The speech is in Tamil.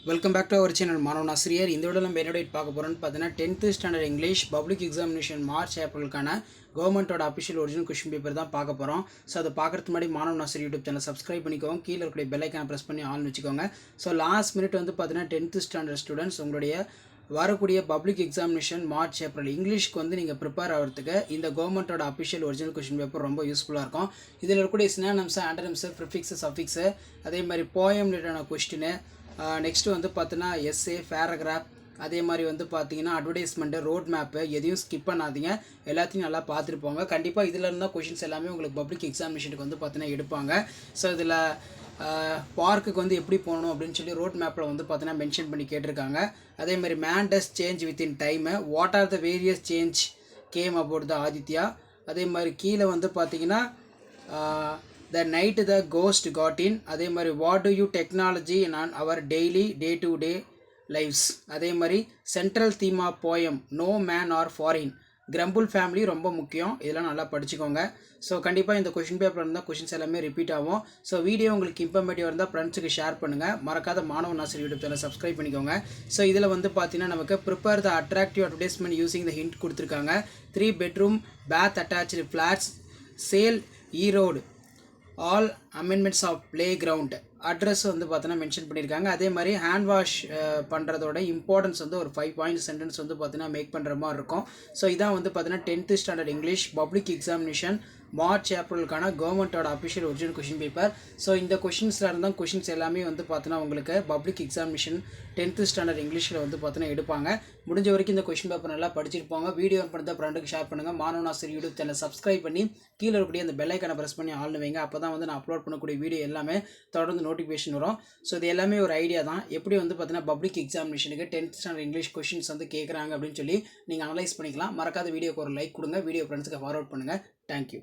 Welcome back to our channel மாணவன் ஆசிரியர். இந்த விட நம்ம என்னோட பார்க்க போகிறோன்னு பார்த்தீங்கன்னா 10th standard English public examination March ஏப்ரலுக்கான கவர்மெண்ட்டோட அஃபிஷியல் ஒரிஜினல் கொஷின் பேப்பர் தான் பார்க்க போகிறோம். ஸோ அதை பார்க்குறதுக்கு முன்னாடி மாணவன் ஆசிரியர் யூடியூப் சேனல் சப்ஸ்கிரைப் பண்ணிக்கோங்க. கீழே இருக்கக்கூடிய பெல் ஐக்கானை ப்ரெஸ் பண்ணி ஆன் வச்சுக்கோங்க. ஸோ லாஸ்ட் மினிட் வந்து பார்த்தீங்கன்னா 10th ஸ்டாண்டர்ட் ஸ்டூடெண்ட்ஸ் உங்களுடைய வரக்கூடிய பப்ளிக் எக்ஸாமினேஷன் மார்ச் ஏப்ரல் இங்கிலீஷ்க்கு வந்து நீங்கள் ப்ரிப்பேர் ஆகிறதுக்கு இந்த கவர்மெண்ட்டோட அஃபிஷியல் ஒரிஜினல் கொஷின் பேப்பர் ரொம்ப யூஸ்ஃபுல்லாக இருக்கும். இதில் இருக்கக்கூடிய சினானிம்ஸு, ஆண்டனிம்ஸு, ப்ரிஃபிக்ஸு, சஃபிக்ஸு, அதே மாதிரி போயம் ரிலேட்டடான கொஸ்டின், நெக்ஸ்ட்டு வந்து பார்த்தீங்கன்னா எஸ்ஏ, பேராகிராஃப், அதே மாதிரி வந்து பார்த்தீங்கன்னா அட்வர்டைஸ்மெண்ட்டு, ரோட் மேப்பு எதையும் ஸ்கிப் பண்ணாதீங்க. எல்லாத்தையும் நல்லா பார்த்துருப்போங்க. கண்டிப்பாக இதில் இருந்தால் கொஷின்ஸ் எல்லாமே உங்களுக்கு பப்ளிக் எக்ஸாமினேஷனுக்கு வந்து பார்த்தீங்கன்னா எடுப்பாங்க. ஸோ இதில் பார்க்குக்கு வந்து எப்படி போகணும் அப்படின்னு சொல்லி ரோட் மேப்பில் வந்து பார்த்தீங்கன்னா மென்ஷன் பண்ணி கேட்டிருக்காங்க. அதே மாதிரி man does change within time, what are the various change came about the Aditya. அதே மாதிரி கீழே வந்து பார்த்தீங்கன்னா the night the ghost got in. அதே மாதிரி what do you technology in on our daily day to day lifes. அதே மாதிரி central theme of poem no man are foreign. Grumble family ரொம்ப முக்கியம், இதெல்லாம் நல்லா படிச்சுக்கோங்க. ஸோ கண்டிப்பாக இந்த கொஷின் பேப்பர் இருந்தால் கொஷின்ஸ் எல்லாமே ரிப்பீட் ஆகும். ஸோ வீடியோ உங்களுக்கு இன்ஃபர்மேட்டிவ் இருந்தால் ஃப்ரெண்ட்ஸுக்கு ஷேர் பண்ணுங்கள். மறக்காத மாணவன் ஆசிரியர் யூடியூப் சேனல் சப்ஸ்கிரைப் பண்ணிக்கோங்க. ஸோ இதில் வந்து பார்த்தீங்கன்னா நமக்கு prepare the attractive advertisement using the hint கொடுத்துருக்காங்க. 3 bedroom bath attached flats sale Erode, all amendments of play ground. Address வந்து பார்த்தீங்கன்னா மென்ஷன் பண்ணியிருக்காங்க. அதே மாதிரி ஹேண்ட் வாஷ் பண்ணுறதோட இம்பார்ட்டன்ஸ் வந்து ஒரு 5 பாயிண்ட் சென்டென்ஸ் வந்து பார்த்தீங்கன்னா மேக் பண்ணுற மாதிரி இருக்கும். ஸோ இதான் வந்து பார்த்தீங்கன்னா 10th standard English public examination March ஏப்ரலுக்கான கவர்மெண்ட்டோட official original question paper. So இந்த கொஷின்ஸில் இருந்தால் கொஷின்ஸ் எல்லாமே வந்து பார்த்தீங்கன்னா உங்களுக்கு பப்ளிக் எக்ஸாமினேஷன் 10th ஸ்டாண்டர்ட் இங்கிலீஷில் வந்து பார்த்தீங்கன்னா எடுப்பாங்க. முடிஞ்ச வரைக்கும் இந்த கொஷின் பேப்பர் நல்லா படிச்சிருப்பாங்க. வீடியோ பண்ணுறத ஃப்ரெண்டுக்கு ஷேர் பண்ணுங்கள். மாணவன் ஆசிரியர் யூடியூப் சேனல் சப்ஸ்கிரைப் பண்ணி கீழே இருக்கக்கூடிய அந்த பெல் ஐக்கானை ப்ரெஸ் பண்ணி ஆள்னு வைங்க. அப்போ தான் வந்து நான் அப்லோட் பண்ணக்கூடிய வீடியோ எல்லாமே தொடர்ந்து நோட்டிஃபிகேஷன் வரும். ஸோ இது எல்லாமே ஒரு ஐடியா தான், எப்படி வந்து பார்த்தீங்கன்னா பப்ளிக் எக்ஸாமினேஷனுக்கு 10th ஸ்டாண்டர்ட் இங்கிலீஷ் கொஷின்ஸ் வந்து கேட்குறாங்க அப்படின்னு சொல்லி நீங்கள் அனலைஸ் பண்ணிக்கலாம். மறக்காத வீடியோக்கு ஒரு லைக் கொடுங்க. வீடியோ ஃப்ரெண்ட்ஸுக்கு ஃபார்வர்ட் பண்ணுங்கள். தேங்க்யூ.